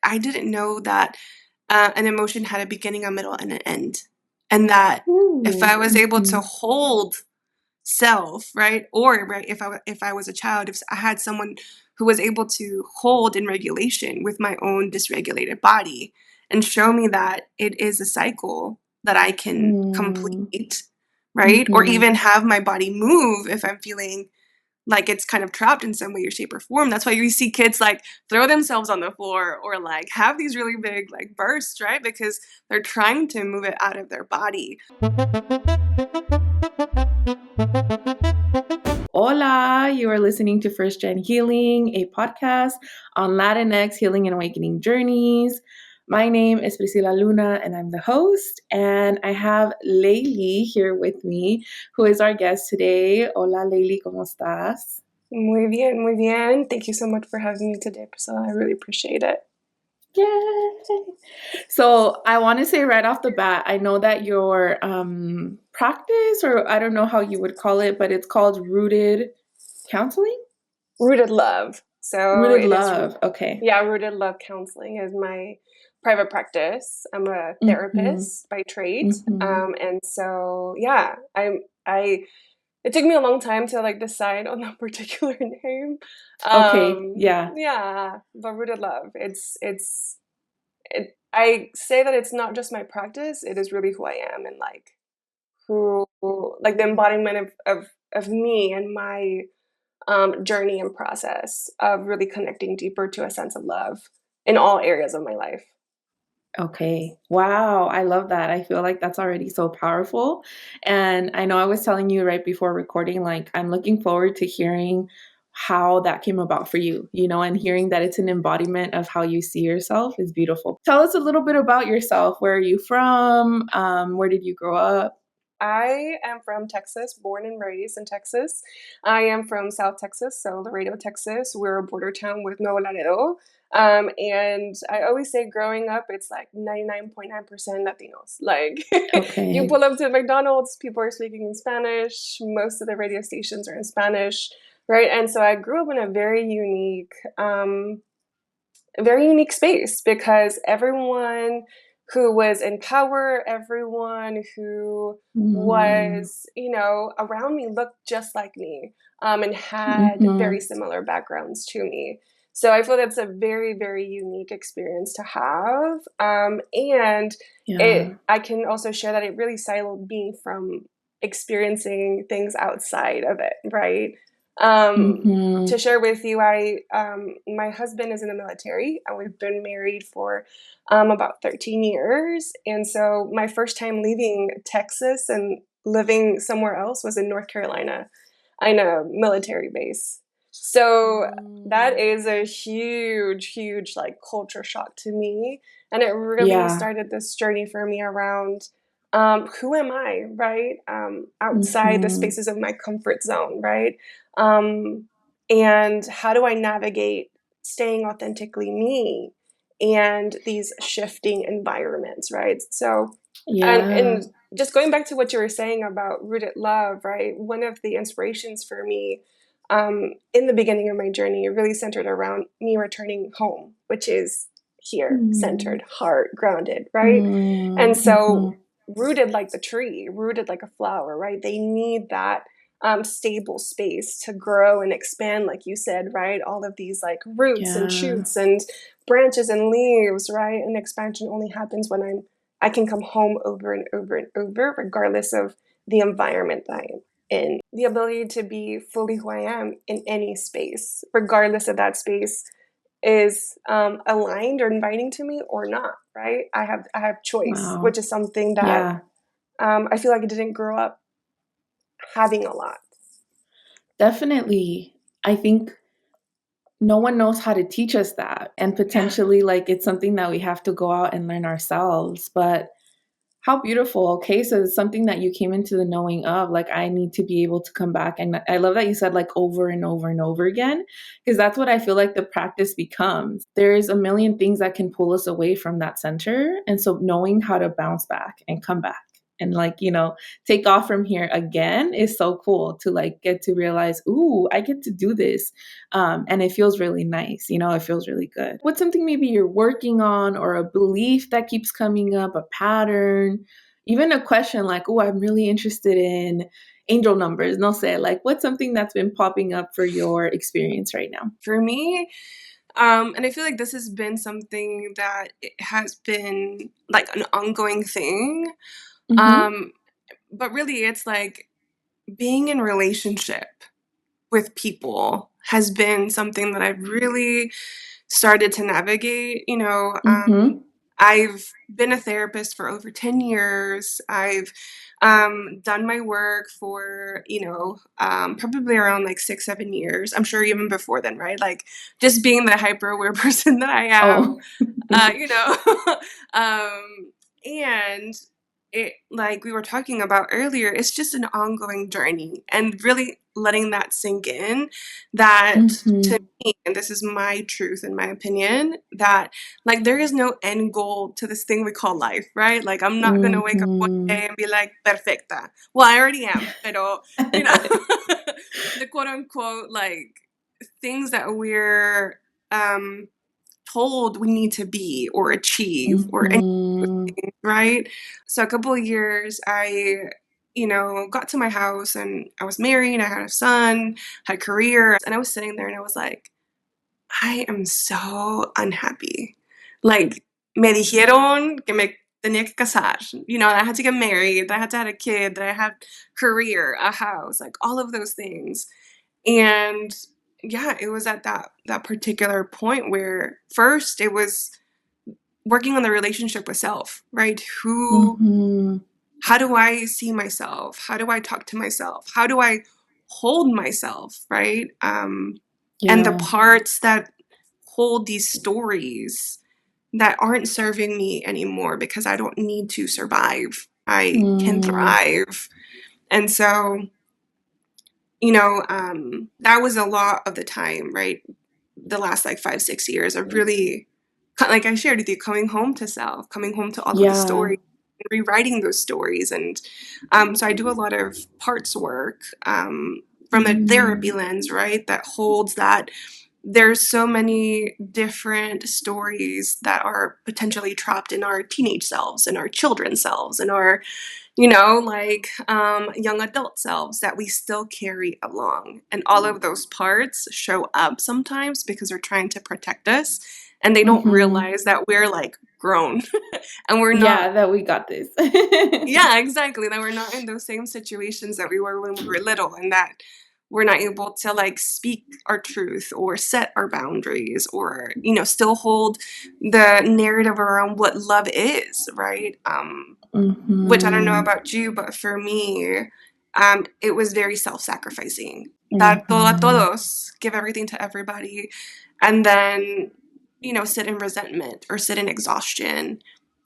I didn't know that an emotion had a beginning, a middle, and an end. And that if I was able to hold self, right? Or right, if I was a child, if I had someone who was able to hold in regulation with my own dysregulated body and show me that it is a cycle that I can complete, right? Or even have my body move if I'm feeling like it's kind of trapped in some way or shape or form. That's why you see kids like throw themselves on the floor or like have these really big like bursts, right? Because they're trying to move it out of their body. Hola, you are listening to First Gen Healing, a podcast on Latinx healing and awakening journeys. My name is Priscila Luna, and I'm the host. And I have Layli here with me, who is our guest today. Hola, Layli, ¿cómo estás? Muy bien, muy bien. Thank you so much for having me today, Priscilla. I really appreciate it. Yay! So I want to say right off the bat, I know that your practice, or I don't know how you would call it, but it's called Rooted Counseling? Rooted Love. So Rooted Love. Okay. Yeah, Rooted Love Counseling is my private practice. I'm a therapist by trade. And so, yeah, it took me a long time to like decide on that particular name. Okay. Yeah. Yeah, but Rooted Love. I say that it's not just my practice, it is really who I am and like the embodiment of me and my journey and process of really connecting deeper to a sense of love in all areas of my life. Okay. Wow. I love that. I feel like that's already so powerful. And I know I was telling you right before recording, like, I'm looking forward to hearing how that came about for you, and hearing that it's an embodiment of how you see yourself is beautiful. Tell us a little bit about yourself. Where are you from? Where did you grow up? I am from Texas, born and raised in Texas. I am from South Texas, so Laredo, Texas. We're a border town with Nuevo Laredo. And I always say growing up, it's like 99.9% Latinos. Like you pull up to McDonald's, people are speaking in Spanish. Most of the radio stations are in Spanish, right? And so I grew up in a very unique space because everyone who was in power, everyone who was, around me looked just like me and had very similar backgrounds to me. So I feel that's a very, very unique experience to have. I can also share that it really siloed me from experiencing things outside of it, right? To share with you, my husband is in the military and we've been married for about 13 years. And so my first time leaving Texas and living somewhere else was in North Carolina in a military base. So that is a huge, huge like culture shock to me. And it really started this journey for me around who am I, right? Outside the spaces of my comfort zone, right? And how do I navigate staying authentically me and these shifting environments, right? So, and just going back to what you were saying about Rooted Love, right? One of the inspirations for me in the beginning of my journey really centered around me returning home, which is here, centered, heart, grounded, right? And so rooted like the tree, rooted like a flower, right? They need that stable space to grow and expand, like you said, right? All of these like roots and shoots and branches and leaves, right? And expansion only happens when I can come home over and over and over, regardless of the environment that I'm in. The ability to be fully who I am in any space, regardless of that space is aligned or inviting to me or not, right? I have choice, which is something that I feel like I didn't grow up having a lot. Definitely. I think no one knows how to teach us that. And potentially like it's something that we have to go out and learn ourselves. But how beautiful. Okay. So it's something that you came into the knowing of, like, I need to be able to come back. And I love that you said like over and over and over again, because that's what I feel like the practice becomes. There's a million things that can pull us away from that center. And so knowing how to bounce back and come back and like, take off from here again is so cool to like get to realize, ooh, I get to do this. And it feels really nice. It feels really good. What's something maybe you're working on, or a belief that keeps coming up, a pattern, even a question like, oh, I'm really interested in angel numbers. No say, like, what's something that's been popping up for your experience right now? For me, and I feel like this has been something that it has been like an ongoing thing. Mm-hmm. Um, but really, it's like being in relationship with people has been something that I've really started to navigate. Mm-hmm. I've been a therapist for over 10 years. I've done my work for, probably around like 6, 7 years. I'm sure even before then, right? Like just being the hyper aware person that I am, Oh. you know. And it, like we were talking about earlier, it's just an ongoing journey, and really letting that sink in, that to Mm-hmm. me, and this is my truth in my opinion, that like there is no end goal to this thing we call life, right? Like I'm not gonna wake up one Mm-hmm. day and be like perfecta. Well, I already am, pero you know, the quote unquote like things that we're um told we need to be or achieve or any Mm-hmm. right? So a couple of years I got to my house and I was married, I had a son, had a career, and I was sitting there and I was like, I am so unhappy. Like, me dijeron que me tenía que casar, that I had to get married, that I had to have a kid, that I had career, a house, like all of those things. And yeah, it was at that particular point where first it was working on the relationship with self, right? Mm-hmm. How do I see myself? How do I talk to myself? How do I hold myself, right? And the Yeah. parts that hold these stories that aren't serving me anymore because I don't need to survive. I can Mm, thrive. And so, that was a lot of the time, right? The last like 5, 6 years of really, like I shared with you, coming home to self, coming home to all of the yeah. stories, rewriting those stories. And so I do a lot of parts work from a therapy Mm, lens, right? That holds that there's so many different stories that are potentially trapped in our teenage selves and our children's selves and our young adult selves that we still carry along. And all of those parts show up sometimes because they're trying to protect us and they don't mm-hmm. realize that we're like grown and we're not. Yeah, that we got this. Yeah, exactly. That we're not in those same situations that we were when we were little, and that we're not able to like speak our truth or set our boundaries or, still hold the narrative around what love is, right? Which I don't know Mm-hmm. about you, but for me, it was very self-sacrificing. Dar todo a Mm-hmm. todos, give everything to everybody, and then, sit in resentment or sit in exhaustion.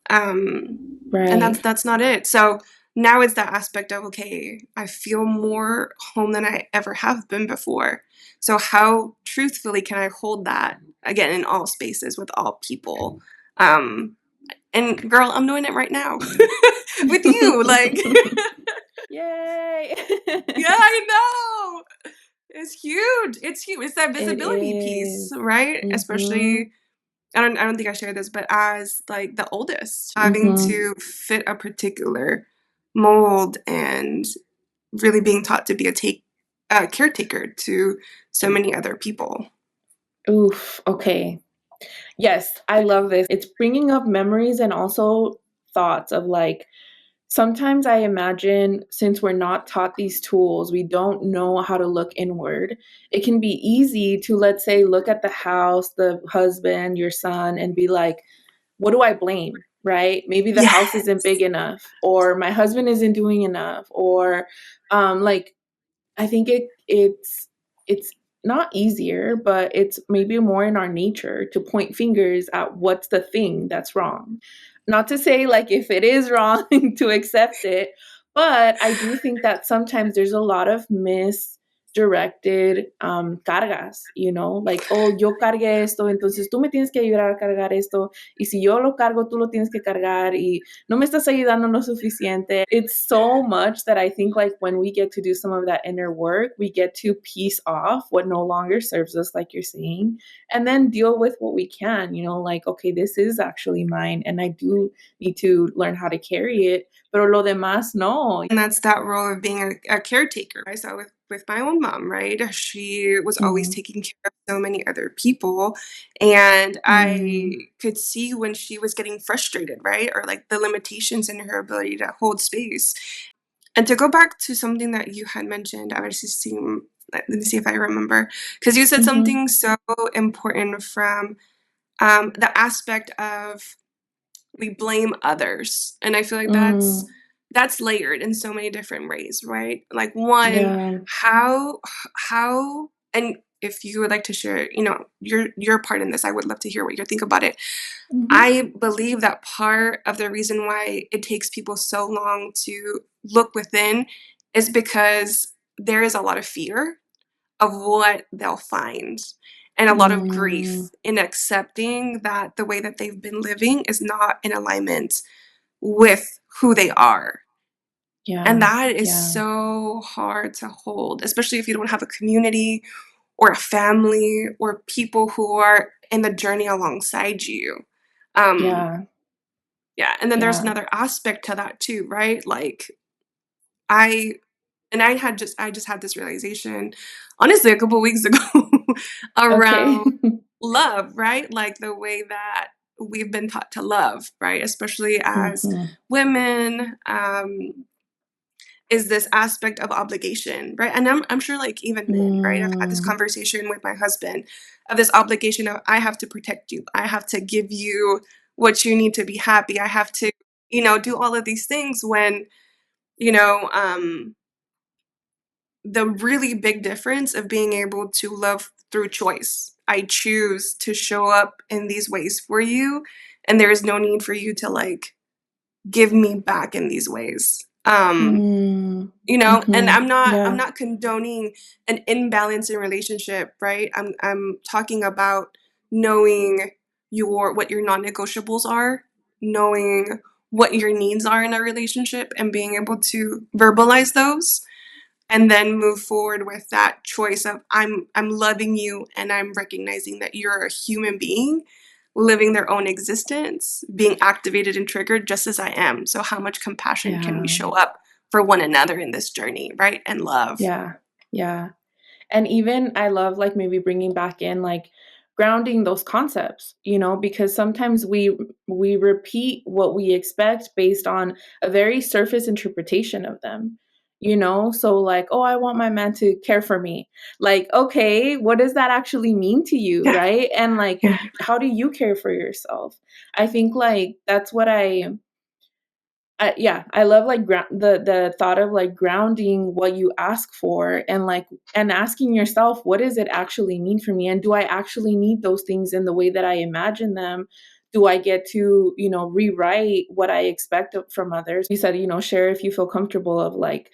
Um, and that's Right. that's not it. So now it's that aspect of, okay, I feel more home than I ever have been before. So how truthfully can I hold that again in all spaces with all people? Um, and girl, I'm doing it right now with you. Like, Yay. yeah, I know. It's huge. It's huge. It's that It visibility piece, is. right? Mm-hmm. Especially, I don't think I shared this, but as like the oldest, having Mm-hmm. to fit a particular mold and really being taught to be a caretaker to so many other people. Oof. Okay. Yes, I love this. It's bringing up memories and also thoughts of like, sometimes I imagine, since we're not taught these tools, we don't know how to look inward. It can be easy to, let's say, look at the house, the husband, your son, and be like, what do I blame? Right? Maybe the house isn't big Yes. enough, or my husband isn't doing enough, or like, I think it's not easier, but it's maybe more in our nature to point fingers at what's the thing that's wrong. Not to say like if it is wrong to accept it, but I do think that sometimes there's a lot of directed cargas, you know, like, oh, yo cargué esto, entonces tú me tienes que ayudar a cargar esto, y si yo lo cargo, tú lo tienes que cargar, y no me estás ayudando lo suficiente. It's so much that I think like when we get to do some of that inner work, we get to piece off what no longer serves us, like you're saying, and then deal with what we can, you know, like, okay, this is actually mine, and I do need to learn how to carry it, pero lo demás, no. And that's that role of being a caretaker. I saw with my own mom, right? She was always Mm, taking care of so many other people. And I mm, could see when she was getting frustrated, right? Or like the limitations in her ability to hold space. And to go back to something that you had mentioned, let me see if I remember. Because you said mhm, something so important from the aspect of we blame others, and I feel like mm, that's layered in so many different ways, right? Like, one, yeah, how and if you would like to share, your part in this, I would love to hear what you think about it. mhm, I believe that part of the reason why it takes people so long to look within is because there is a lot of fear of what they'll find, and a lot of mm, grief in accepting that the way that they've been living is not in alignment with who they are. And yeah, that is yeah, so hard to hold, especially if you don't have a community or a family or people who are in the journey alongside you. Um, yeah, yeah, and then there's yeah, another aspect to that too, right? Like I I just had this realization honestly a couple weeks ago okay. around love, right? Like the way that we've been taught to love, right? Especially as Mhm, women, is this aspect of obligation, right? And I'm sure like even men, right? I've had this mm, conversation with my husband of this obligation of I have to protect you. I have to give you what you need to be happy. I have to, do all of these things when, you know, the really big difference of being able to love through choice. I choose to show up in these ways for you, and there is no need for you to like give me back in these ways. mm, And mhm, I'm yeah, not condoning an imbalance in relationship, right? I'm talking about knowing what your non-negotiables are, knowing what your needs are in a relationship and being able to verbalize those and then move forward with that choice of I'm loving you and I'm recognizing that you're a human being living their own existence, being activated and triggered just as I am. So how much compassion can we yeah, show up for one another in this journey, right? And love. yeah, yeah. And even I love like maybe bringing back in like grounding those concepts, you know, because sometimes we repeat what we expect based on a very surface interpretation of them. You know, so like, oh, I want my man to care for me. Like, okay, what does that actually mean to you, Yeah. right? And like, Yeah. how do you care for yourself? I think like that's what yeah, I love like the thought of like grounding what you ask for and like and asking yourself, what does it actually mean for me? And do I actually need those things in the way that I imagine them? Do I get to, you know, rewrite what I expect from others? You said, you know, share if you feel comfortable of like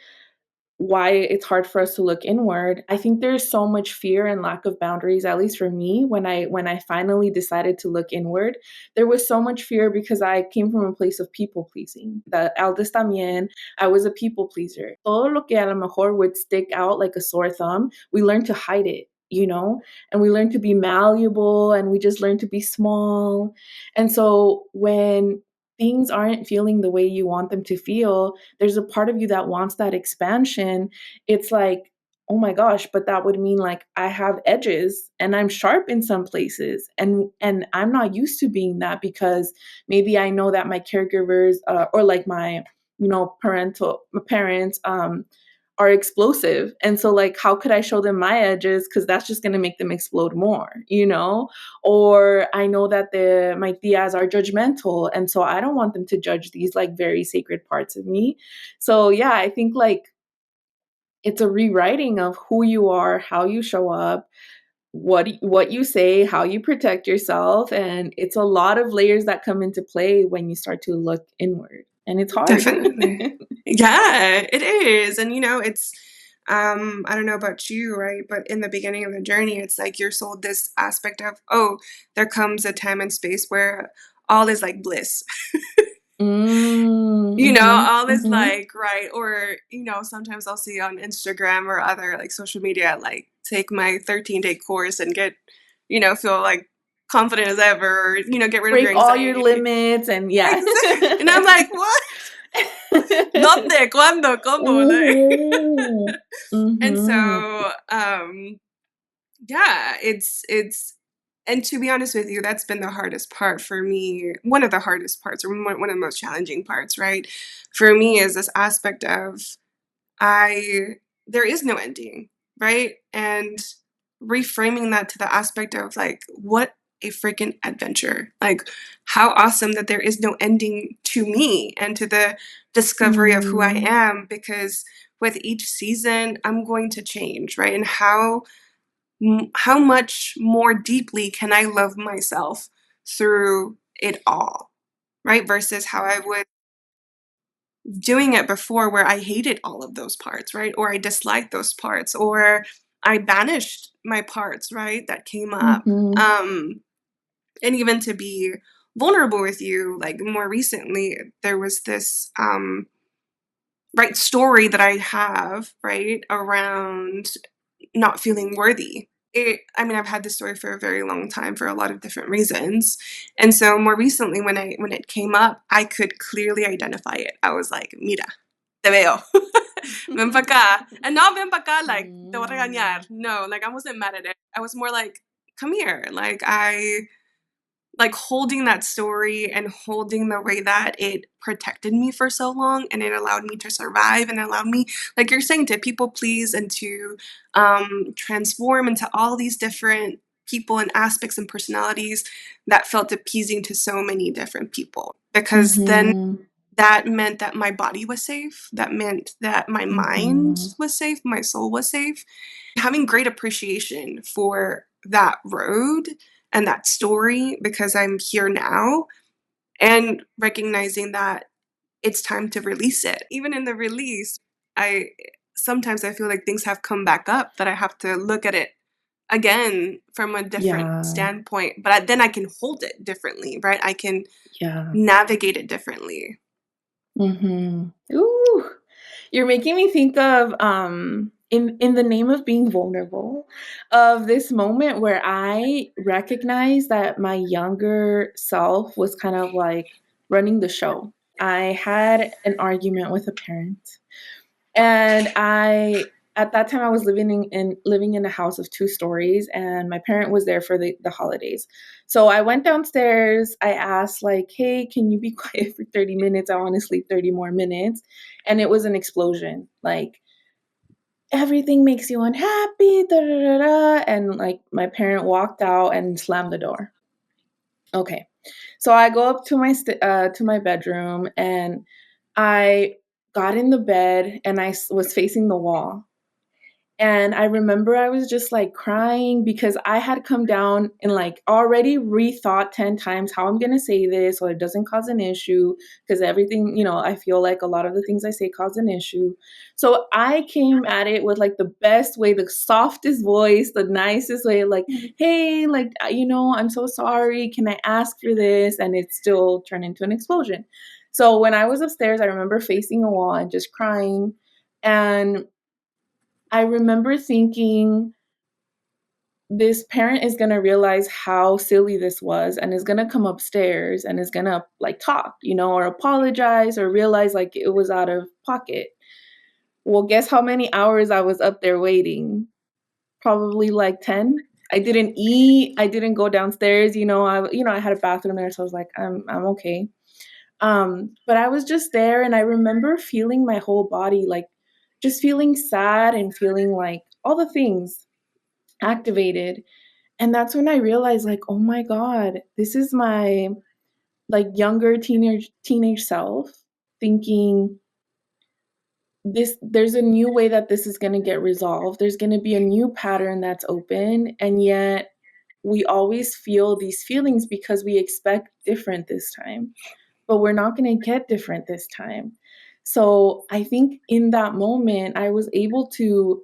why it's hard for us to look inward. I think there's so much fear and lack of boundaries, at least for me, when I finally decided to look inward. There was so much fear because I came from a place of people pleasing. The eldest también, I was a people pleaser. Todo lo que a lo mejor would stick out like a sore thumb, we learned to hide it, you know? And we learned to be malleable and we just learned to be small. And so when things aren't feeling the way you want them to feel, there's a part of you that wants that expansion. It's like, oh my gosh, but that would mean like I have edges and I'm sharp in some places, and I'm not used to being that because maybe I know that my caregivers or like my, you know, my parents are explosive, and so like how could I show them my edges because that's just going to make them explode more, you know? Or I know that my tias are judgmental, and so I don't want them to judge these like very sacred parts of me. So yeah, I think like it's a rewriting of who you are, how you show up, what you say, how you protect yourself, and it's a lot of layers that come into play when you start to look inward, and it's hard. Definitely. Yeah, it is. And I don't know about you, right? But in the beginning of the journey, it's like you're sold this aspect of, oh, there comes a time and space where all is like bliss. You know, Mm-hmm. all is Mm-hmm. like, right? Or, you know, sometimes I'll see on Instagram or other like social media, like take my 13-day course and get, you know, feel like confident as ever, or, you know, get rid of your Break all your anxiety. limits and yeah. And I'm like, what? ¿Dónde? ¿Cuándo? ¿Cómo? Mm-hmm. And Mm-hmm. so, yeah, it's and to be honest with you, that's been the hardest part for me. One of the hardest parts, or one of the most challenging parts, right? For me is this aspect of I there is no ending, right? And reframing that to the aspect of like, what a freaking adventure. Like, how awesome that there is no ending to me and to the discovery of who I Mm-hmm. am, because with each season, I'm going to change, right? And how much more deeply can I love myself through it all, right? Versus how I was doing it before, where I hated all of those parts, right? Or I disliked those parts, or I banished my parts, right? That came up. Mm-hmm. And even to be vulnerable with you, like more recently, there was this right story that I have, right, around not feeling worthy. I mean, I've had this story for a very long time for a lot of different reasons. And so more recently when it came up, I could clearly identify it. I was like, mira, te veo. Ven pa' acá. And not ven pa' acá like, te voy a regañar. No, like I wasn't mad at it. I was more like, come here. Like holding that story and holding the way that it protected me for so long, and it allowed me to survive and allowed me, like you're saying, to people please and to transform into all these different people and aspects and personalities that felt appeasing to so many different people, because then Mm-hmm. that meant that my body was safe, that meant that my mind Mm-hmm. was safe, my soul was safe. Having great appreciation for that road and that story, because I'm here now, and recognizing that it's time to release it. Even in the release, I sometimes I feel like things have come back up, that I have to look at it again from a different Yeah. standpoint, but then I can hold it differently, right? I can Yeah. navigate it differently. Mhm. Ooh, you're making me think of, in the name of being vulnerable, of this moment where I recognized that my younger self was kind of like running the show. I had an argument with a parent, and I at that time I was living in a house of 2 stories, and my parent was there for the holidays. So I went downstairs, I asked like, "Hey, can you be quiet for 30 minutes? I want to sleep 30 more minutes." And it was an explosion. Like, everything makes you unhappy, da da da da, and like my parent walked out and slammed the door. Okay. So I go up to my bedroom, and I got in the bed, and was facing the wall. And I remember I was just like crying because I had come down and like already rethought 10 times how I'm going to say this so it doesn't cause an issue, because everything, I feel like a lot of the things I say cause an issue. So I came at it with like the best way, the softest voice, the nicest way, like, "Hey, like, I'm so sorry. Can I ask for this?" And it still turned into an explosion. So when I was upstairs, I remember facing a wall and just crying. And I remember thinking, this parent is going to realize how silly this was and is going to come upstairs and is going to like talk, or apologize or realize like it was out of pocket. Well, guess how many hours I was up there waiting? Probably like 10. I didn't eat. I didn't go downstairs. I had a bathroom there. So I was like, I'm okay. But I was just there, and I remember feeling my whole body, like just feeling sad and feeling like all the things activated. And that's when I realized, like, oh my God, this is my like younger teenage self thinking, there's a new way that this is going to get resolved. There's going to be a new pattern that's open. And yet we always feel these feelings because we expect different this time, but we're not going to get different this time. So I think in that moment, I was able to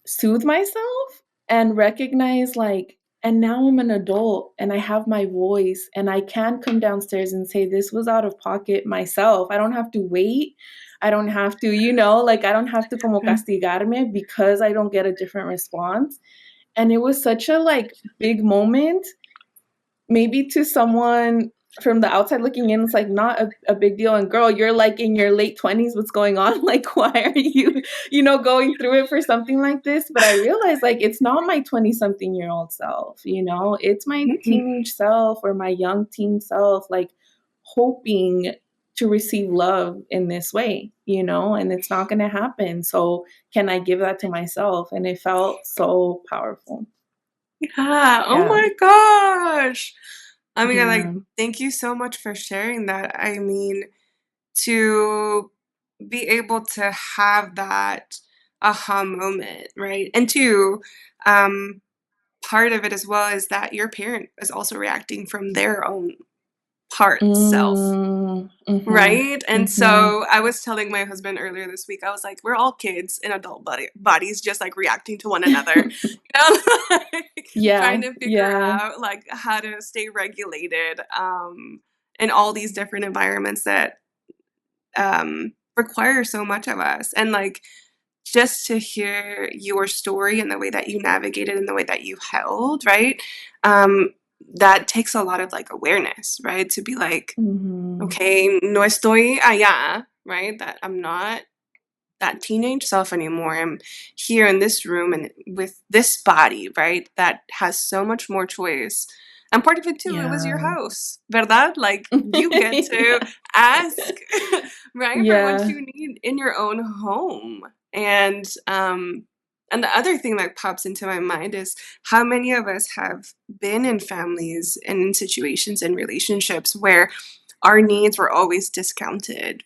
soothe myself and recognize, like, and now I'm an adult and I have my voice and I can come downstairs and say this was out of pocket myself. I don't have to wait. I don't have to, like, I don't have to como castigarme because I don't get a different response. And it was such a like big moment. Maybe to someone from the outside looking in, it's like not a big deal. And girl, you're like in your late 20s. What's going on? Like, why are you, going through it for something like this? But I realized, like, it's not my 20-something-year-old self, it's my teenage self or my young teen self, like, hoping to receive love in this way, and it's not going to happen. So can I give that to myself? And it felt so powerful. Yeah. Oh Yeah. my gosh. I mean, like, Yeah. thank you so much for sharing that. I mean, to be able to have that aha moment, right? And two, um, part of it as well is that your parent is also reacting from their own part self. Mm, mhm, Right? And mhm. so I was telling my husband earlier this week, I was like, we're all kids in adult bodies, just like reacting to one another, like, trying Yeah, to figure yeah. out like how to stay regulated in all these different environments that require so much of us. And like, just to hear your story and the way that you navigated and the way that you held, right? Um, that takes a lot of like awareness, right? To be like, Mhm. okay, no estoy allá, right? That I'm not that teenage self anymore. I'm here in this room and with this body, right? That has so much more choice. And part of it too, it was your Yeah. house, ¿verdad? Like you get to Yeah. ask, right, for what Yeah. you need in your own home. And the other thing that pops into my mind is how many of us have been in families and in situations and relationships where our needs were always discounted.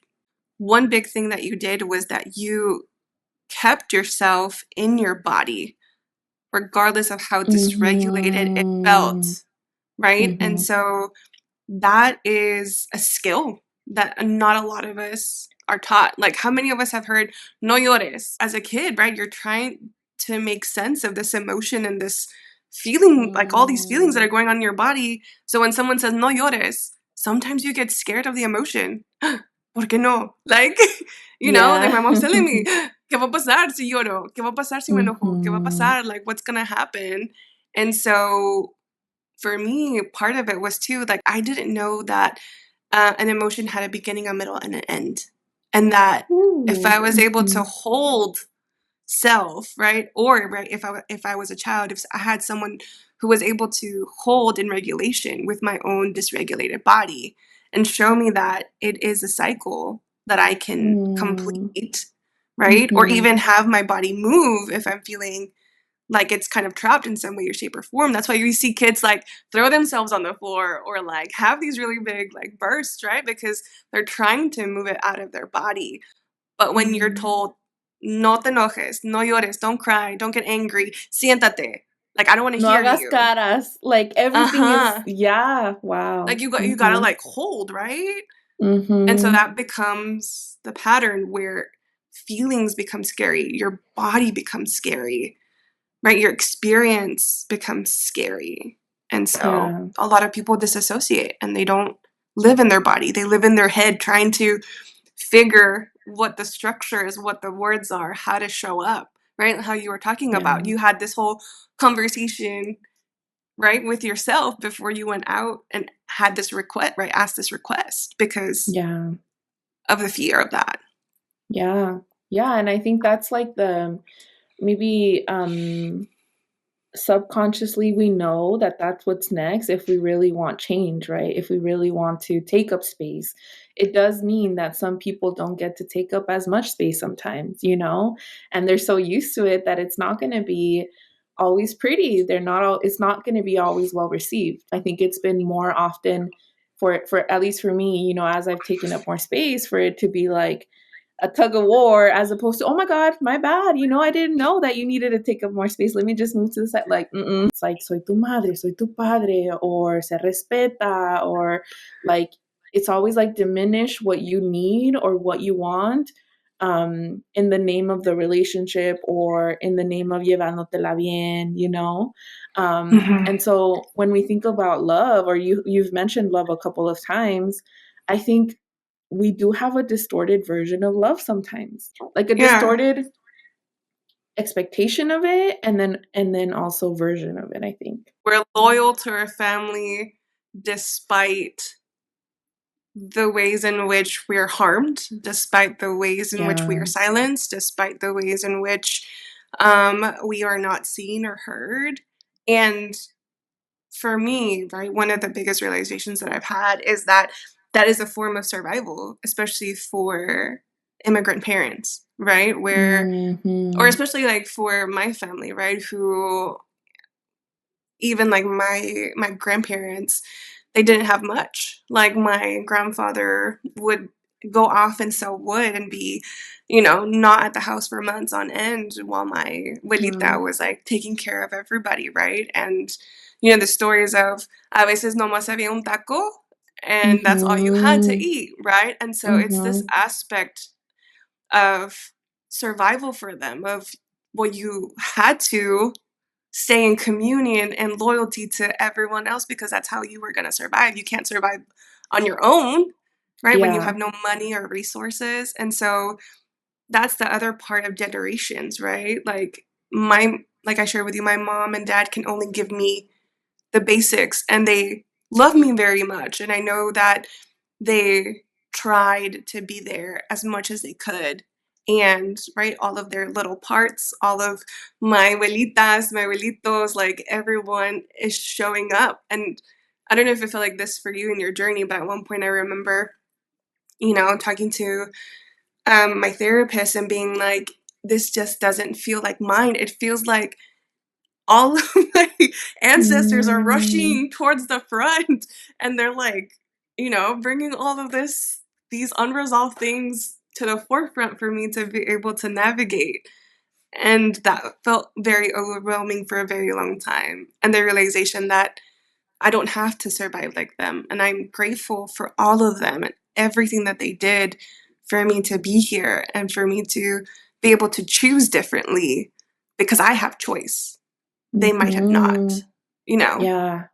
One big thing that you did was that you kept yourself in your body, regardless of how dysregulated it Mhm. felt, right? And Mhm. so that is a skill that not a lot of us are taught. Like, how many of us have heard no llores as a kid, right? You're trying to make sense of this emotion and this feeling, like all these feelings that are Mm. going on in your body. So when someone says no llores, sometimes you get scared of the emotion. ¿Por qué no? Like, like Yeah. my mom's telling me, ¿qué va a pasar si lloro? ¿Qué va a pasar si me enojo? ¿Qué va a Mhm. pasar? Like, what's gonna happen? And so for me, part of it was too, like, I didn't know that an emotion had a beginning, a middle, and an end. And that if I Ooh. was able to Mhm. hold self, right? Or right, if I was a child, if I had someone who was able to hold in regulation with my own dysregulated body and show me that it is a cycle that I can Mm. complete, right? Or Mhm. even have my body move if I'm feeling like it's kind of trapped in some way or shape or form. That's why you see kids like throw themselves on the floor or like have these really big like bursts, right? Because they're trying to move it out of their body. But when you're Mhm. told, no te enojes, no llores, don't cry, don't get angry, siéntate. Like, I don't want to No hear hagas you. caras. Like, everything is, Uh-huh. yeah. Like Wow. you gotta Mhm. like hold, right? And so Mhm. that becomes the pattern where feelings become scary, your body becomes scary, right? Your experience becomes scary. And so Yeah. a lot of people disassociate and they don't live in their body. They live in their head trying to figure what the structure is, what the words are, how to show up, right? How you were talking about. Yeah. You had this whole conversation, right, with yourself before you went out and had this request, right? Asked this request because Yeah. of the fear of that. Yeah. Yeah, and I think that's like the maybe subconsciously we know that that's what's next if we really want change, right? If we really want to take up space. It does mean that some people don't get to take up as much space sometimes, and they're so used to it that it's not going to be always pretty. They're not all it's not going to be always well received. I think it's been more often for at least for me, as I've taken up more space for it to be like a tug of war as opposed to, oh my God, my bad. I didn't know that you needed to take up more space. Let me just move to the side. Like, it's like, soy tu madre, soy tu padre, or se respeta, or like, it's always like diminish what you need or what you want, in the name of the relationship or in the name of llevándote bien, you know? Mm-hmm. And so when we think about love, or you've mentioned love a couple of times, I think we do have a distorted version of love sometimes, like a Yeah. distorted expectation of it, and then also version of it, I think. We're loyal to our family despite the ways in which we're harmed, despite the ways in which we Yeah. are silenced, despite the ways in which we are not seen or heard. And for me, right, one of the biggest realizations that I've had is that that is a form of survival, especially for immigrant parents, right? Or Mhm. especially like for my family, right? Who even like my grandparents, they didn't have much. Like my grandfather would go off and sell wood and be, not at the house for months on end while my abuelita Wow. was like taking care of everybody, right? And the stories of a veces nomás había un taco and that's all you had to Mhm. eat, right? And so it's this Mhm. aspect of survival for them of well you had to stay in communion and loyalty to everyone else because that's how you were going to survive. You can't survive on your own, right? When you have Yeah. no money or resources. And so that's the other part of generations, right? Like I shared with you, my mom and dad can only give me the basics and they love me very much. And I know that they tried to be there as much as they could. And right, all of their little parts, all of my abuelitas, my abuelitos, like everyone is showing up. And I don't know if it felt like this for you in your journey, but at one point I remember, talking to my therapist and being like, this just doesn't feel like mine. It feels like all of my ancestors are Mm. rushing towards the front and they're like, bringing all of these unresolved things to the forefront for me to be able to navigate. And that felt very overwhelming for a very long time. And the realization that I don't have to survive like them. And I'm grateful for all of them and everything that they did for me to be here and for me to be able to choose differently because I have choice. They might have not, Mhm. you know? Yeah.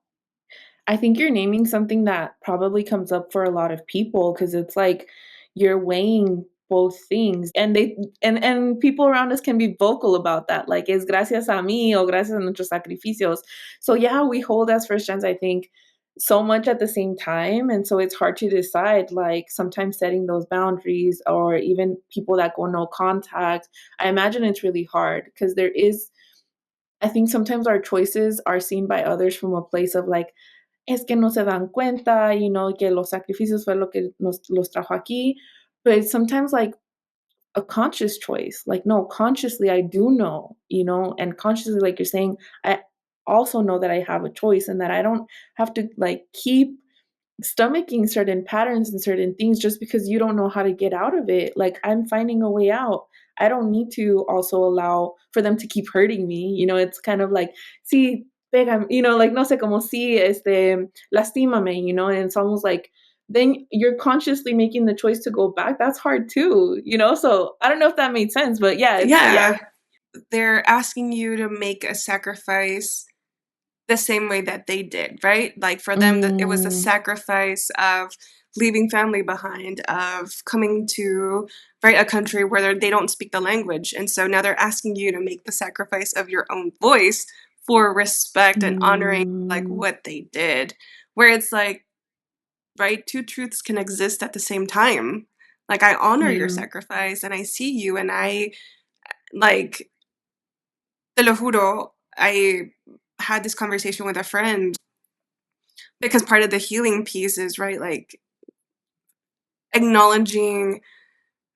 I think you're naming something that probably comes up for a lot of people because it's like you're weighing both things, and people around us can be vocal about that, like es gracias a mí o gracias a nuestros sacrificios. So yeah, we hold as first gens, I think, so much at the same time, and so it's hard to decide. Like sometimes setting those boundaries, or even people that go no contact. I imagine it's really hard because there is. I think sometimes our choices are seen by others from a place of like, es que no se dan cuenta, que los sacrificios fue lo que nos los trajo aquí. But it's sometimes like a conscious choice. Like, no, consciously I do know, and consciously, like you're saying, I also know that I have a choice and that I don't have to like keep stomaching certain patterns and certain things just because you don't know how to get out of it. Like I'm finding a way out. I don't need to also allow for them to keep hurting me. It's kind of like, see, pégame, like no sé como si lastímame, and it's almost like then you're consciously making the choice to go back. That's hard too, So I don't know if that made sense, but yeah, it's yeah. Yeah. They're asking you to make a sacrifice the same way that they did, right? Like for them, that it was a Mm, sacrifice of leaving family behind, of coming to right a country where they don't speak the language, and so now they're asking you to make the sacrifice of your own voice for respect and honoring like mm, what they did. Where it's like, right, two truths can exist at the same time. Like I honor your yeah. sacrifice, and I see you, and I like te lo juro. I had this conversation with a friend because part of the healing piece is right like acknowledging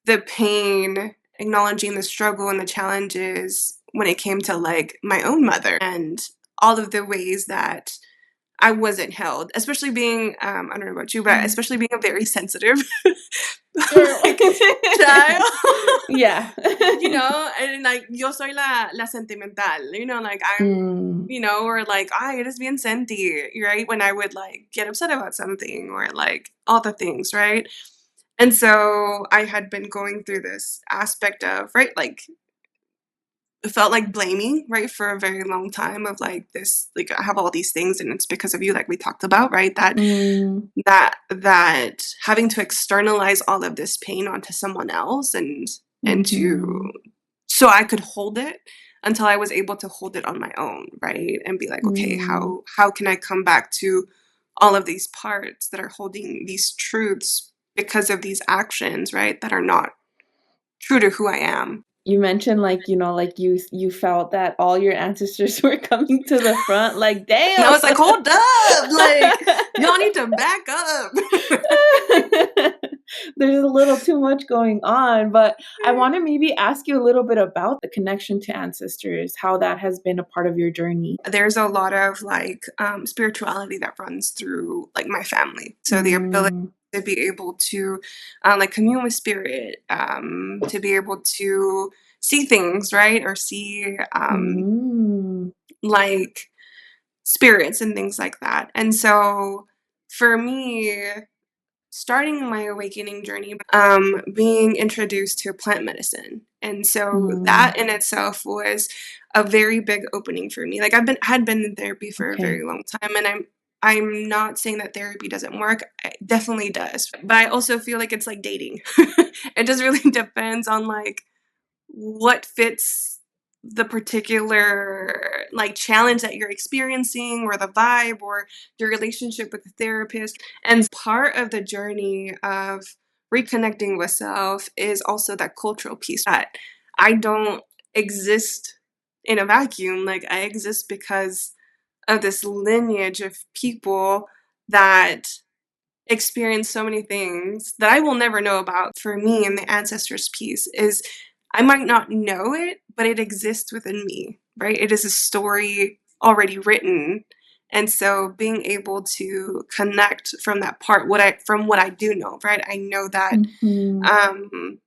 the pain, acknowledging the struggle and the challenges when it came to like my own mother and all of the ways that I wasn't held, especially being, I don't know about you, but especially being a very sensitive Girl. like child. Yeah. And like yo soy la sentimental, like I'm, Mm, or like I eres bien senti, right? When I would like get upset about something or like all the things, right? And so I had been going through this aspect of, right, like it felt like blaming, right, for a very long time of like this, like I have all these things and it's because of you, like we talked about, right? mm, That having to externalize all of this pain onto someone else and to mhm, so I could hold it until I was able to hold it on my own, right? And be like, okay, mm, how can I come back to all of these parts that are holding these truths because of these actions, right? That are not true to who I am. you mentioned, like, like you felt that all your ancestors were coming to the front, like, And I damn. was like, hold up, like y'all need to back up. There's a little too much going on, but I want to maybe ask you a little bit about the connection to ancestors, how that has been a part of your journey. There's a lot of like spirituality that runs through like my family. So the ability Mm, to be able to like commune with spirit, to be able to see things, right, or see mm, like spirits and things like that. And so for me, starting my awakening journey, being introduced to plant medicine. And so mm, that in itself was a very big opening for me. Like had been in therapy for a okay. very long time, and I'm not saying that therapy doesn't work. It definitely does. But I also feel like it's like dating. It just really depends on like what fits the particular like challenge that you're experiencing or the vibe or your relationship with the therapist. And part of the journey of reconnecting with self is also that cultural piece that I don't exist in a vacuum. Like I exist because of this lineage of people that experience so many things that I will never know about. For me, and the ancestors piece is I might not know it, but it exists within me, right? It is a story already written. And so being able to connect from that part, from what I do know, right? I know that Mhm, um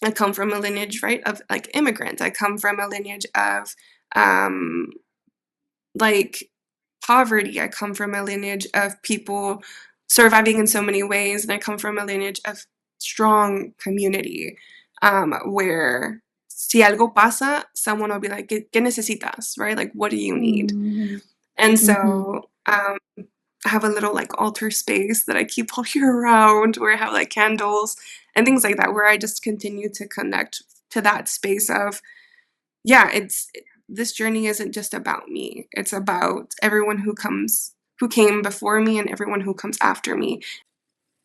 I come from a lineage, right, of like immigrants. I come from a lineage of um like poverty. I come from a lineage of people surviving in so many ways, and I come from a lineage of strong community, where si algo pasa, someone will be like, ¿Qué necesitas? Right? Like, what do you need? mm, And mhm, so I have a little like altar space that I keep all year round where I have like candles and things like that, where I just continue to connect to that space of yeah, this journey isn't just about me. It's about everyone who came before me and everyone who comes after me.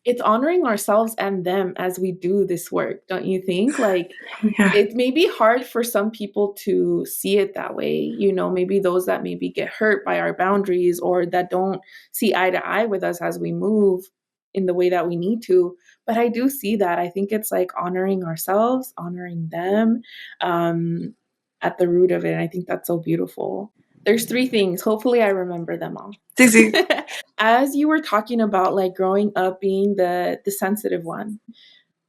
it's honoring ourselves and them as we do this work, don't you think? Like, Yeah. it may be hard for some people to see it that way, maybe those that maybe get hurt by our boundaries or that don't see eye to eye with us as we move in the way that we need to. But I do see that. I think it's like honoring ourselves, honoring them, um, at the root of it. And I think that's so beautiful. There's three things. Hopefully, I remember them all. Dizzy. As you were talking about like growing up being the sensitive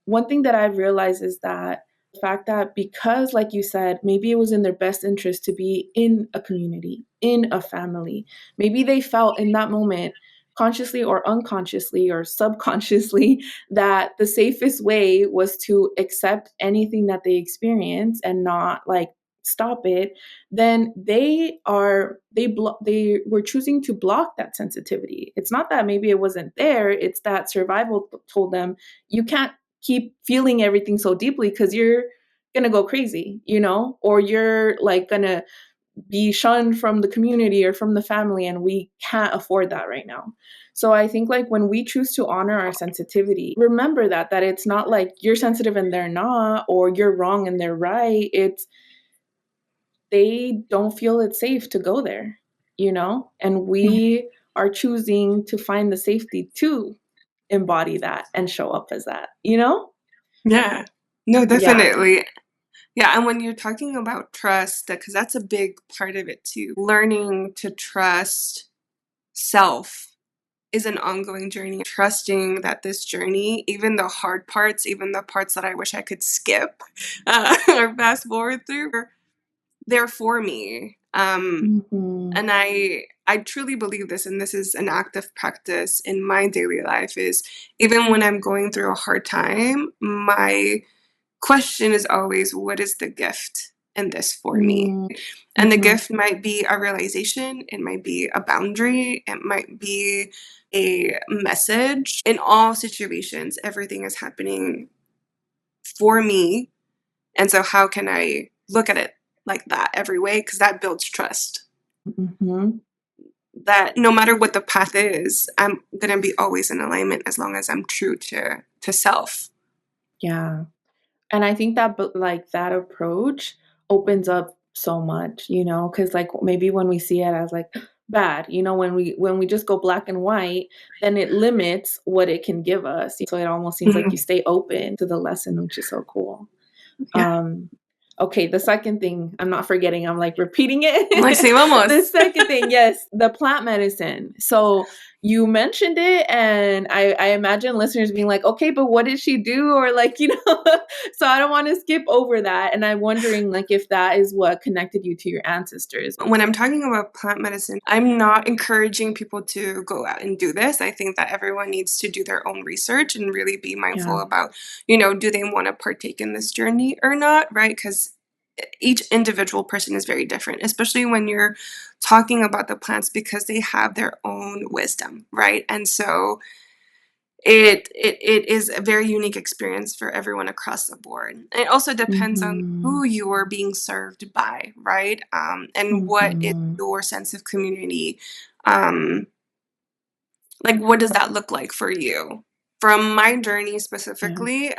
one thing that I've realized is that the fact that because, like you said, maybe it was in their best interest to be in a community, in a family, maybe they felt in that moment, consciously or unconsciously or subconsciously, that the safest way was to accept anything that they experience and not like stop it. Then they were choosing to block that sensitivity. It's not that maybe it wasn't there, it's that survival told them you can't keep feeling everything so deeply because you're gonna go crazy, or you're like gonna be shunned from the community or from the family, and we can't afford that right now. So I think like when we choose to honor our sensitivity, remember that it's not like you're sensitive and they're not, or you're wrong and they're right. It's they don't feel it's safe to go there, and we are choosing to find the safety to embody that and show up as that. Yeah. No, Yeah. definitely. Yeah, and when you're talking about trust, because that's a big part of it too. Learning to trust self is an ongoing journey, trusting that this journey, even the hard parts, even the parts that I wish I could skip or fast forward through, they're for me. And I truly believe this, and this is an active practice in my daily life, is even when I'm going through a hard time, my question is always, what is the gift in this for me? And the gift might be a realization, it might be a boundary, it might be a message. In all situations, everything is happening for me. And so, how can I look at it like that every way? Because that builds trust. That no matter what the path is, I'm going to be always in alignment as long as I'm true to self. Yeah. And I think that like that approach opens up so much, because like maybe when we see it as like bad, when we just go black and white, then it limits what it can give us. So it almost seems like you Mhm. stay open to the lesson, which is so cool. Yeah. Um, okay, the second thing, I'm not forgetting, I'm like repeating Like, it. say, The vamos. second thing, yes, the plant medicine. So you mentioned it, and I imagine listeners being like, okay, but what did she do? Or like, so I don't want to skip over that. And I'm wondering like if that is what connected you to your ancestors. When I'm talking about plant medicine, I'm not encouraging people to go out and do this. I think that everyone needs to do their own research and really be mindful Yeah. about, do they want to partake in this journey or not, right? Because each individual person is very different, especially when you're talking about the plants because they have their own wisdom, right? And so it is a very unique experience for everyone across the board. It also depends on Mm-hmm. who you are being served by, right? And what is Mm-hmm. your sense of community? Um, like, what does that look like for you? From my journey Yeah. specifically,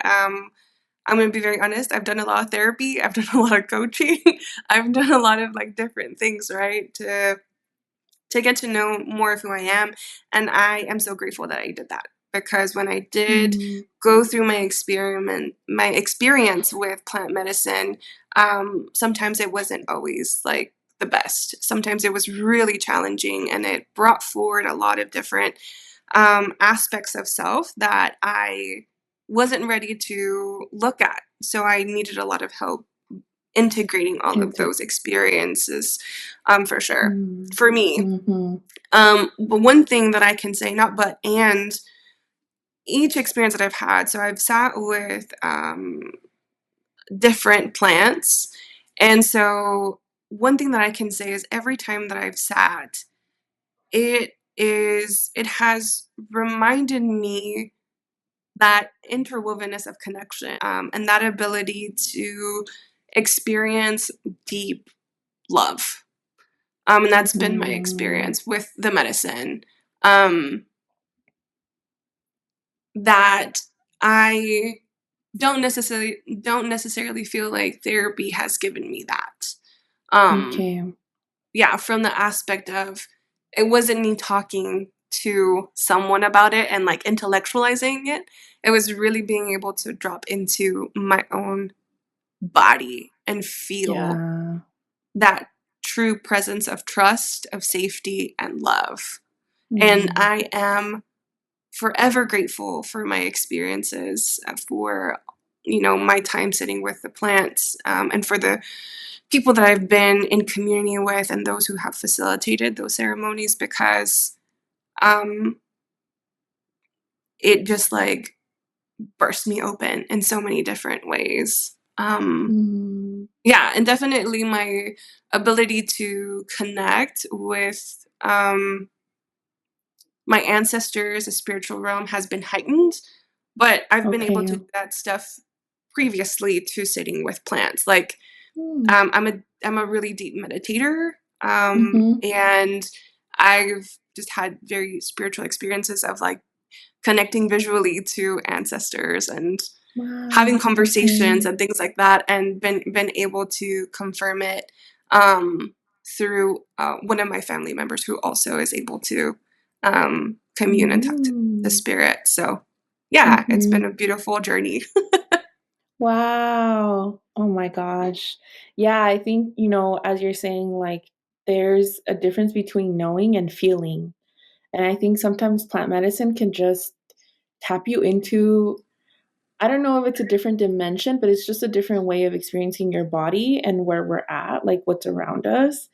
I'm going to be very honest. I've done a lot of therapy. I've done a lot of coaching. I've done a lot of like different things, right? To get to know more of who I am. And I am so grateful that I did that, because when I did Mm, go through my experience with plant medicine, sometimes it wasn't always like the best. Sometimes it was really challenging, and it brought forward a lot of different aspects of self that I wasn't ready to look at. So I needed a lot of help integrating all of into those experiences, for sure, mm, for me. mm-hmm. But one thing that I can say, not but, and each experience that I've had, so I've sat with different plants. And so one thing that I can say is every time that I've sat, it has reminded me that interwovenness of connection, and that ability to experience deep love. And that's been my Mm, experience with the medicine. Um, that I don't necessarily feel like therapy has given me that. Um, okay. yeah, from the aspect of it wasn't me talking to someone about it and like intellectualizing it. It was really being able to drop into my own body and feel Yeah. that true presence of trust, of safety, and love. And Mm, I am forever grateful for my experiences, for my time sitting with the plants, and for the people that I've been in community with and those who have facilitated those ceremonies, because um, it just like burst me open in so many different ways. mm, Yeah, and definitely my ability to connect with my ancestors, the spiritual realm, has been heightened, but I've been able okay. to do that stuff previously to sitting with plants. Like, Mm, I'm a really deep meditator, mm-hmm. and I've just had very spiritual experiences of like connecting visually to ancestors and having Wow. conversations Okay. and things like that, and been able to confirm it um, through one of my family members who also is able to commune and talk to the Mm, spirit. So yeah, it's mm-hmm. been a beautiful journey. Wow. Oh my gosh. Yeah, I think, as you're saying, like there's a difference between knowing and feeling. And I think sometimes plant medicine can just tap you into, I don't know if it's a different dimension, but it's just a different way of experiencing your body and where we're at, like what's around us.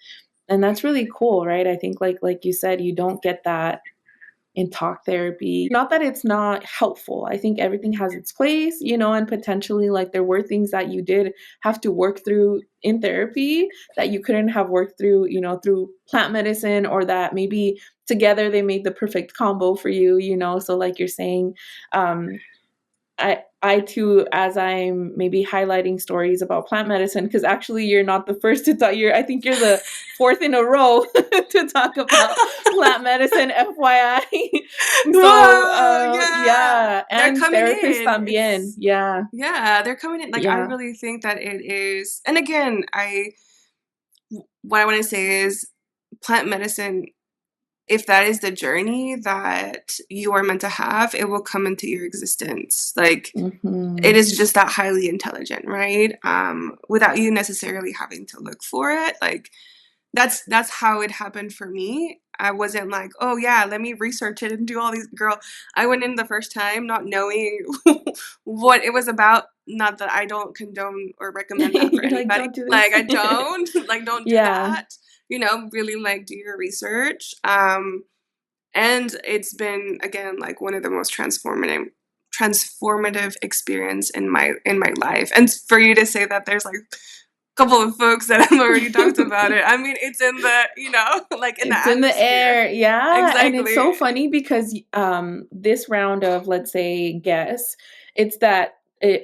And that's really cool, right? I think like you said, you don't get that in talk therapy. Not that it's not helpful. I think everything has its place, and potentially like there were things that you did have to work through in therapy that you couldn't have worked through, through plant medicine, or that maybe together they made the perfect combo for you. So like you're saying, I too, as I'm maybe highlighting stories about plant medicine, because actually you're not the first to talk. I think you're the fourth in a row to talk about plant medicine, FYI. So, Whoa, yeah, yeah, they're and coming therapists in. también. Yeah, Yeah, they're coming in. Like, I yeah. really think that it is, and again, what I want to say is plant medicine, if that is the journey that you are meant to have, it will come into your existence. Like, it Mm-hmm. is just that highly intelligent, right? Without you necessarily having to look for it. Like, that's how it happened for me. I wasn't like, oh yeah, let me research it and do all these. Girl, I went in the first time not knowing what it was about. Not that I don't condone or recommend that for You're like, anybody. don't do Like, this. I don't like, don't do Yeah. that. Really like do your research. And it's been, again, like one of the most transformative experience in my life. And for you to say that there's like couple of folks that have already talked about it. I mean, it's in the, like in the It's in the atmosphere. air. Yeah. And it's Exactly. so funny because this round of, let's say, guests, it's that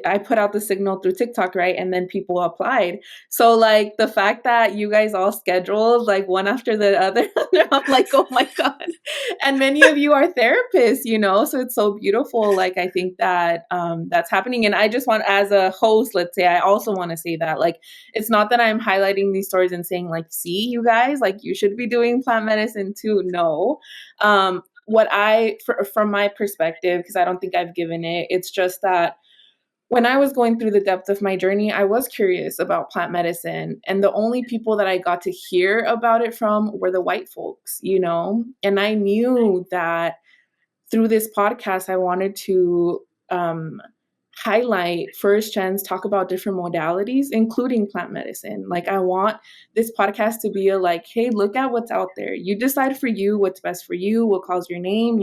I put out the signal through TikTok, right? And then people applied. So, like, the fact that you guys all scheduled, like, one after the other, I'm like, oh my God. And many of you are therapists. So it's so beautiful. Like, I think that that's happening. And I just want, as a host, let's say, I also want to say that, like, it's not that I'm highlighting these stories and saying like, see, you guys, like you should be doing plant medicine too. No. What from my perspective, because I don't think I've given it, it's just that when I was going through the depth of my journey, I was curious about plant medicine. And the only people that I got to hear about it from were the white folks. And I knew that through this podcast, I wanted to highlight first gens, talk about different modalities, including plant medicine. Like, I want this podcast to be a like, hey, look at what's out there. You decide for you what's best for you, what calls your name.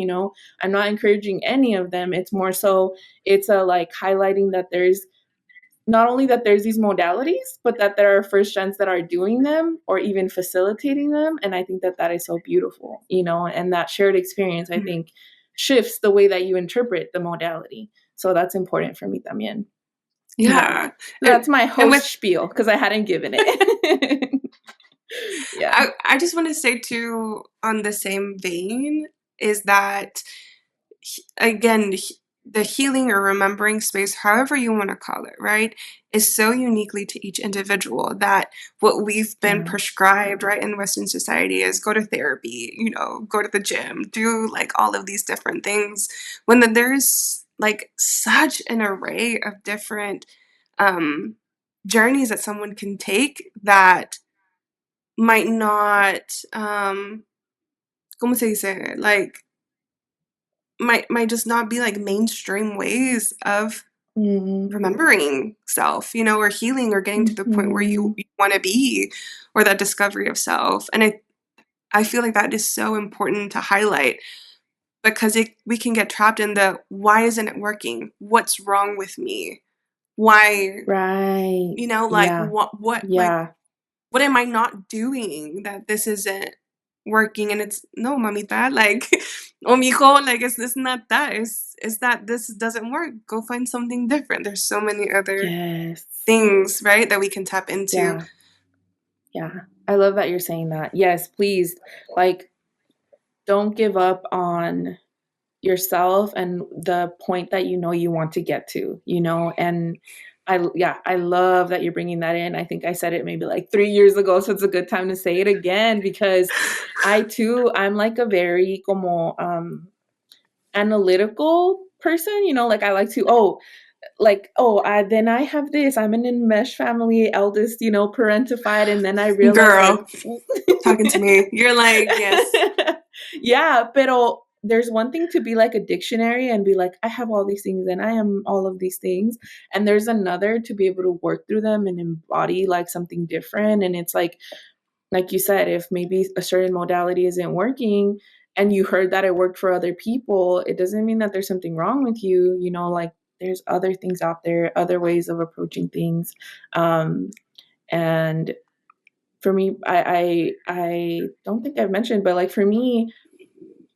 I'm not encouraging any of them. It's more so, it's a like highlighting that there's not only that there's these modalities, but that there are first gens that are doing them or even facilitating them. And I think that that is so beautiful, and that shared experience, I think, shifts the way that you interpret the modality. So that's important for me también. Yeah. Yeah. And That's my and host with spiel because I hadn't given it. Yeah. I just want to say too, on the same vein, is that again, the healing or remembering space, however you want to call it, right, is so uniquely to each individual that what we've been Yeah. prescribed, right, in Western society is go to therapy, go to the gym, do like all of these different things, when then there's like such an array of different journeys that someone can take that might not, ¿cómo se dice? Like, might just not be like mainstream ways of Mm-hmm. remembering self, or healing or getting to the point where Mm-hmm. you want to be, or that discovery of self. And I feel like that is so important to highlight because we can get trapped in the why isn't it working? What's wrong with me? Why, Right. like Yeah. like Yeah. what am I not doing that this isn't working? And it's no, mamita, like, oh, mijo, like, it's not that. It's that this doesn't work. Go find something different. There's so many other Yes. things, right, that we can tap into. Yeah. Yeah. I love that you're saying that. Yes, please. Like, don't give up on yourself and the point that you want to get to. And I love that you're bringing that in. I think I said it maybe like 3 years ago, so it's a good time to say it again because I'm like a very como analytical person, like I like to then I have this. I'm an enmeshed family, eldest, parentified, and then I realized like Girl, talking to me. You're like, yes. Yeah, pero there's one thing to be like a dictionary and be like, I have all these things and I am all of these things. And there's another to be able to work through them and embody like something different. And it's like you said, if maybe a certain modality isn't working and you heard that it worked for other people, it doesn't mean that there's something wrong with you. Like there's other things out there, other ways of approaching things. And for me, I don't think I've mentioned, but like for me,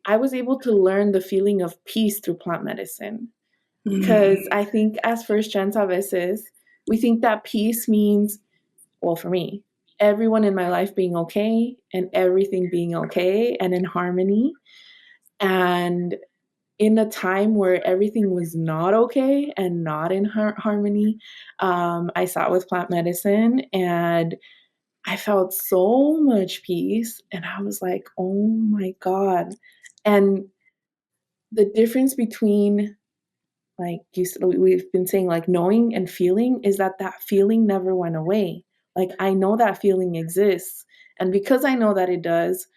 I was able to learn the feeling of peace through plant medicine. Because I think as first gens a veces, we think that peace means, well, for me, everyone in my life being okay and everything being okay and in harmony. And in a time where everything was not okay and not in harmony, I sat with plant medicine and I felt so much peace. And I was like, oh my God. And the difference between, like we've been saying, like knowing and feeling, is that feeling never went away. Like I know that feeling exists. And because I know that it does,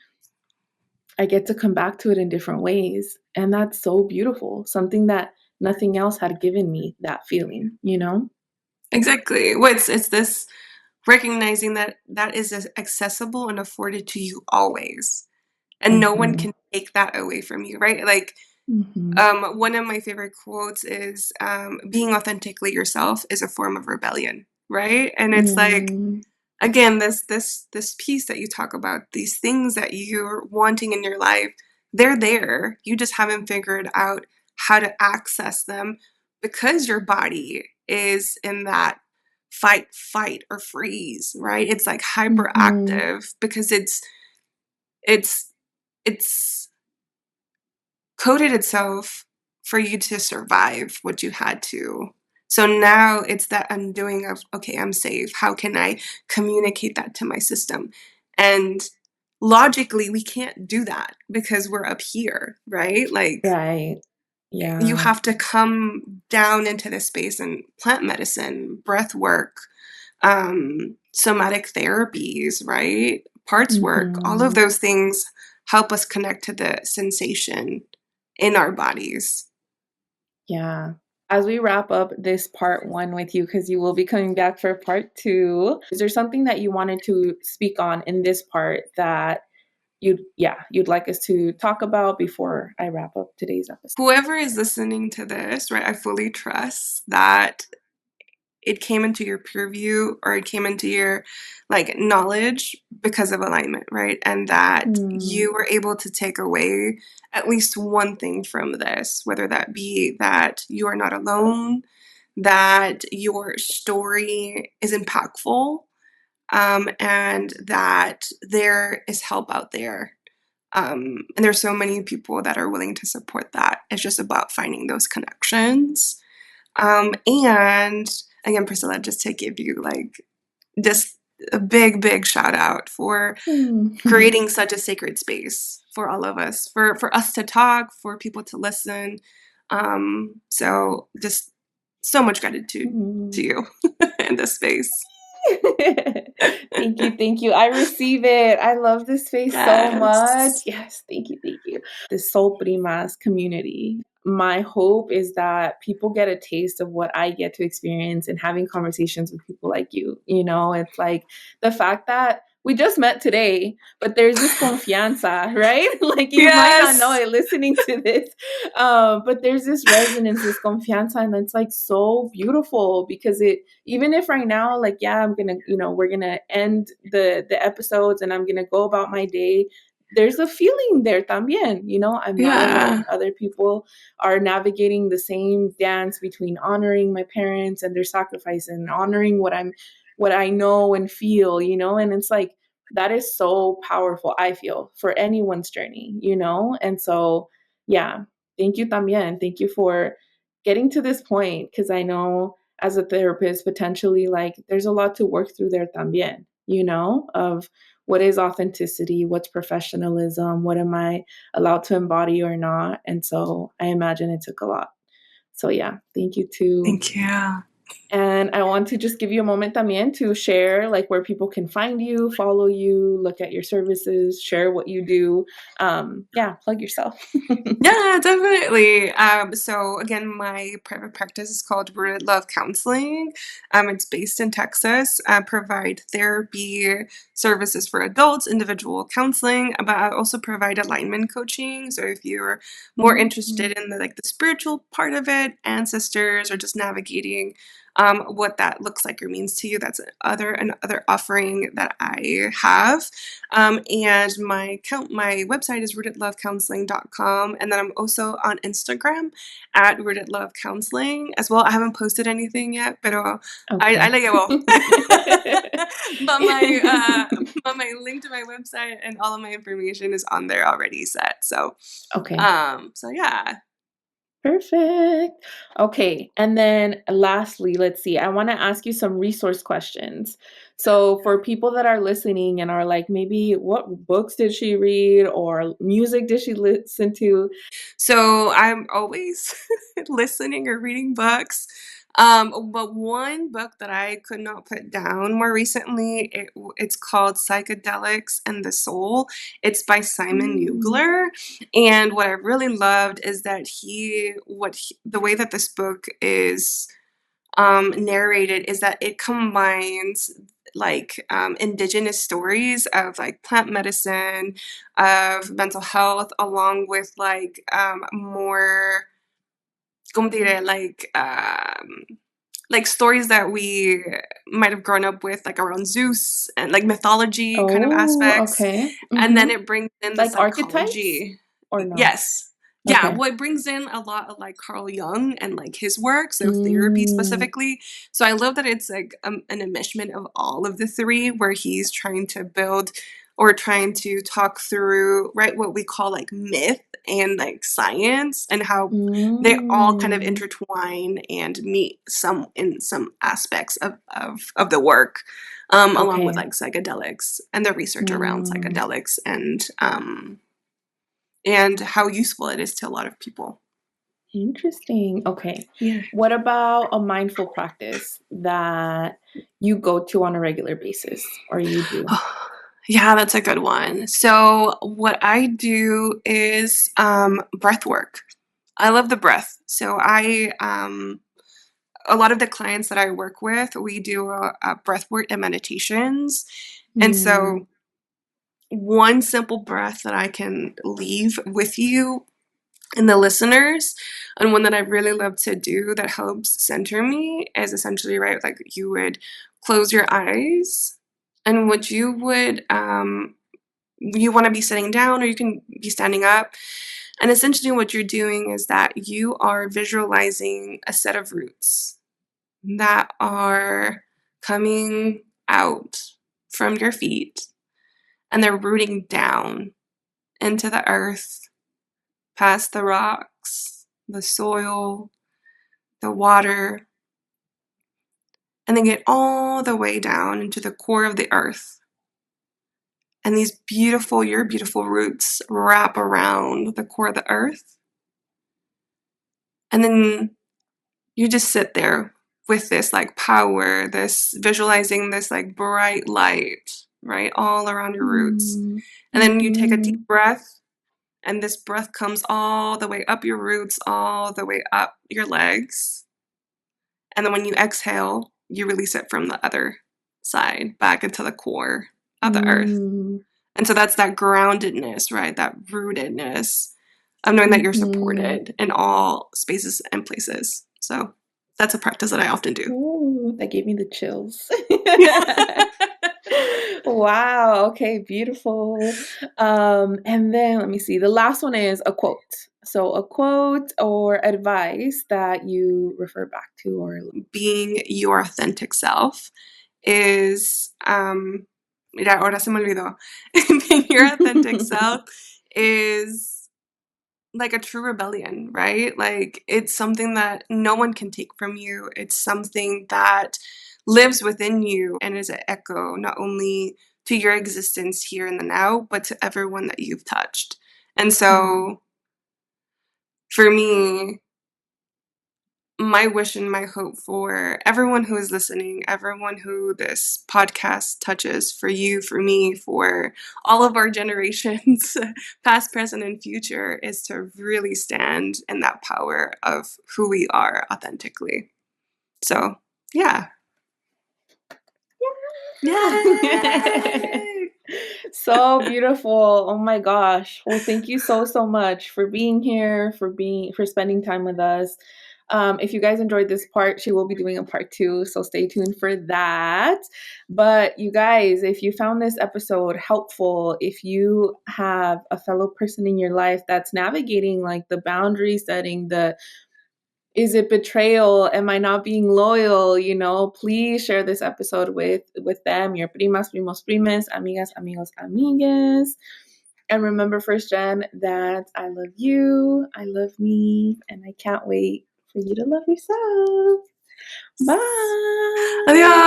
I get to come back to it in different ways. And that's so beautiful. Something that nothing else had given me that feeling? Exactly. Well, it's this recognizing that that is accessible and afforded to you always, and no one Mm-hmm. can take that away from you, right? Like, Mm-hmm. one of my favorite quotes is, "Being authentically yourself is a form of rebellion," right? And it's like, Mm, again, this piece that you talk about, these things that you're wanting in your life, they're there. You just haven't figured out how to access them because your body is in that fight, or freeze, right? It's like mm-hmm. hyperactive because it's it's coded itself for you to survive what you had to. So now it's that undoing of, okay, I'm safe. How can I communicate that to my system? And logically, we can't do that because we're up here, right? Like, Right. you Yeah. have to come down into this space, and plant medicine, breath work, somatic therapies, right? Parts work, all of Mm-hmm. those things help us connect to the sensation in our bodies. Yeah. As we wrap up this part one with you, because you will be coming back for part two, is there something that you wanted to speak on in this part that you'd like us to talk about before I wrap up today's episode? Whoever is listening to this, right, I fully trust that it came into your purview, or it came into your like knowledge because of alignment, right? And that Mm, you were able to take away at least one thing from this, whether that be that you are not alone, that your story is impactful, and that there is help out there. And there's so many people that are willing to support that. It's just about finding those connections. And again, Priscilla, just to give you like just a big shout out for mm. creating such a sacred space for all of us, for us to talk, for people to listen. So just so much gratitude to Mm. you in this space. Thank you, thank you. I receive it. I love this space so much. Yes. Yes, thank you, thank you. The Soul Primas community. My hope is that people get a taste of what I get to experience in having conversations with people like you. It's like the fact that we just met today, but there's this confianza, right? Like you might not know Yes. it listening to this, but there's this resonance, this confianza, and it's like so beautiful because even if right now, like, yeah, I'm gonna, we're gonna end the episodes and I'm gonna go about my day, there's a feeling there también. I'm not Yeah. alone. Other people are navigating the same dance between honoring my parents and their sacrifice and honoring what I know and feel, and it's like that is so powerful, I feel, for anyone's journey. And so yeah, thank you también. Thank you for getting to this point, because I know as a therapist, potentially, like, there's a lot to work through there también, of what is authenticity, what's professionalism, what am I allowed to embody or not. And so I imagine it took a lot. So yeah, thank you to Thank you. And I want to just give you a moment también to share like where people can find you, follow you, look at your services, share what you do. Yeah, plug yourself. Yeah, definitely. So again, my private practice is called Rooted Love Counseling. It's based in Texas. I provide therapy services for adults, individual counseling, but I also provide alignment coaching. So if you're more Mm, interested in the spiritual part of it, ancestors, or just navigating what that looks like or means to you, that's another offering that I have. And my website is rootedlovecounseling.com. And then I'm also on Instagram at Rooted Love Counseling as well. I haven't posted anything yet, but I okay. le llevo. But my link to my website and all of my information is on there already set. Okay. So yeah. Perfect. Okay. And then lastly, let's see. I want to ask you some resource questions. So, for people that are listening and are like, maybe what books did she read or music did she listen to? So I'm always listening or reading books. But one book that I could not put down more recently, it's called Psychedelics and the Soul. It's by Simon Mm. Ugler. And what I really loved is that the way that this book is narrated is that it combines indigenous stories of like plant medicine, of mental health, along with more, como te diré, like stories that we might have grown up with, like around Zeus and like mythology kind of Oh, aspects. okay. And then Mhm. it brings in the Like archetypes psychology. or no? Yes. Yeah, Okay. well, it brings in a lot of like Carl Jung and like his work, so therapy Mm, specifically. So I love that it's like an enmeshment of all of the three, where he's trying to build or trying to talk through, right, what we call like myth and like science, and how they all kind of mm, intertwine and meet in some aspects of the work, along with okay. like psychedelics and the research around Mm, psychedelics, and how useful it is to a lot of people. interesting. Okay. Yeah. What about a mindful practice that you go to on a regular basis or you do? Yeah, that's a good one. So what I do is breath work. I love the breath. So I a lot of the clients that I work with, we do a breath work and meditations. And Mm, so one simple breath that I can leave with you and the listeners, and one that I really love to do that helps center me, is essentially, right, like you would close your eyes, and what you want to be sitting down or you can be standing up. And essentially, what you're doing is that you are visualizing a set of roots that are coming out from your feet, and they're rooting down into the earth, past the rocks, the soil, the water, and then get all the way down into the core of the earth. And your beautiful roots wrap around the core of the earth. And then you just sit there with this like power, this visualizing this like bright light, right, all around your roots. mm, And then you take a deep mhm, breath, and this breath comes all the way up your roots, all the way up your legs. And then when you exhale, you release it from the other side back into the core of the earth. mm, And so that's that groundedness, right? That rootedness of knowing that you're mhm. supported in all spaces and places. So that's a practice that I often do. Ooh, that gave me the chills. Yeah. Wow, okay, beautiful. And then let me see. The last one is a quote. So a quote or advice that you refer back to or Being your authentic self is, mira, ahora se me olvidó. Being your authentic self is like a true rebellion, right? Like it's something that no one can take from you. It's something that lives within you and is an echo not only to your existence here in the now, but to everyone that you've touched. And Mm, so for me, my wish and my hope for everyone who is listening, everyone who this podcast touches, for you, for me, for all of our generations, past, present, and future, is to really stand in that power of who we are authentically. So, yeah. Yay! So beautiful. Oh my gosh. Well, thank you so much for being here, for spending time with us. If you guys enjoyed this part, she will be doing a part 2, so stay tuned for that. But you guys, if you found this episode helpful, if you have a fellow person in your life that's navigating like the boundary setting, is it betrayal? Am I not being loyal? Please share this episode with them, your primas, primos, primes, amigas, amigos, amigues. And remember, First Gen, that I love you, I love me, and I can't wait for you to love yourself. Bye. Adios.